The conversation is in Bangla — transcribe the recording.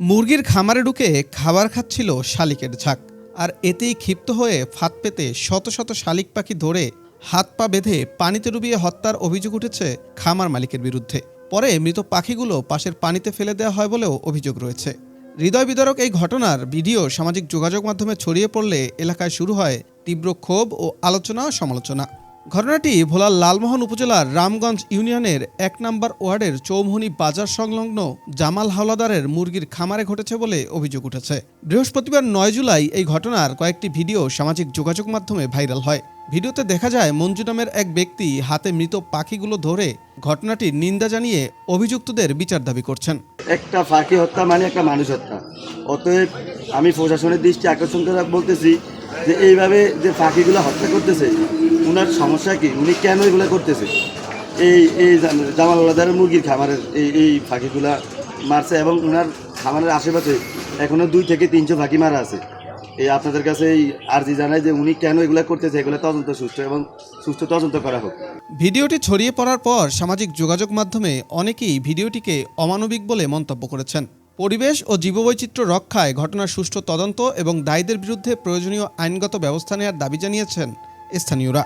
মুরগির খামারে ঢুকে খাবার খাচ্ছিল শালিকের ঝাঁক। আর এতেই ক্ষিপ্ত হয়ে ফাঁদ পেতে শত শত শালিক পাখি ধরে হাত পা বেঁধে পানিতে ডুবিয়ে হত্যার অভিযোগ উঠেছে খামার মালিকের বিরুদ্ধে। পরে মৃত পাখিগুলো পাশের পানিতে ফেলে দেওয়া হয় বলেও অভিযোগ রয়েছে। হৃদয় বিদারক এই ঘটনার ভিডিও সামাজিক যোগাযোগ মাধ্যমে ছড়িয়ে পড়লে এলাকায় শুরু হয় তীব্র ক্ষোভ ও আলোচনা সমালোচনা। ঘটনাটি ভোলার লালমোহন উপজেলার রামগঞ্জ ইউনিয়নের ১ নম্বর ওয়ার্ডের চৌমুহনী বাজার সংলগ্ন জামাল হাওলাদারের মুরগির খামারে ঘটেছে বলে অভিযোগ উঠেছে। বৃহস্পতিবার ৯ জুলাই এই ঘটনার কয়েকটি ভিডিও সামাজিক যোগাযোগ মাধ্যমে ভাইরাল হয়। ভিডিওতে দেখা যায় মঞ্জু নামের এক ব্যক্তি হাতে মৃত পাখিগুলো ধরে ঘটনাটির নিন্দা জানিয়ে অভিযুক্তদের বিচার দাবি করছেন। একটা পাখি হত্যা মানে একটা মানুষ হত্যা। অতএব আমি প্রশাসনের দৃষ্টি আকর্ষণ করে বলতেছি যে এইভাবে যে পাখিগুলো হত্যা করতেছে উনার সমস্যা কি, উনি কেন এগুলো করতেছে? এই জামাল হাওলাদারের মুরগির খামারের এই পাখিগুলা মারছে এবং উনার খামারের আশেপাশে এখনও 2 থেকে 300 পাখি মারা আছে। আপনাদের কাছে এই আর্জি জানাই যে উনি কেন এগুলো করতেছে, এগুলো তদন্ত সুষ্ঠু তদন্ত করা হোক। ভিডিওটি ছড়িয়ে পড়ার পর সামাজিক যোগাযোগ মাধ্যমে অনেকেই ভিডিওটিকে অমানবিক বলে মন্তব্য করেছেন। পরিবেশ ও জীববৈচিত্র্য রক্ষায় ঘটনার সুষ্ঠু তদন্ত এবং দায়ীদের বিরুদ্ধে প্রয়োজনীয় আইনগত ব্যবস্থা নেওয়ার দাবি জানিয়েছেন স্থানীয়রা।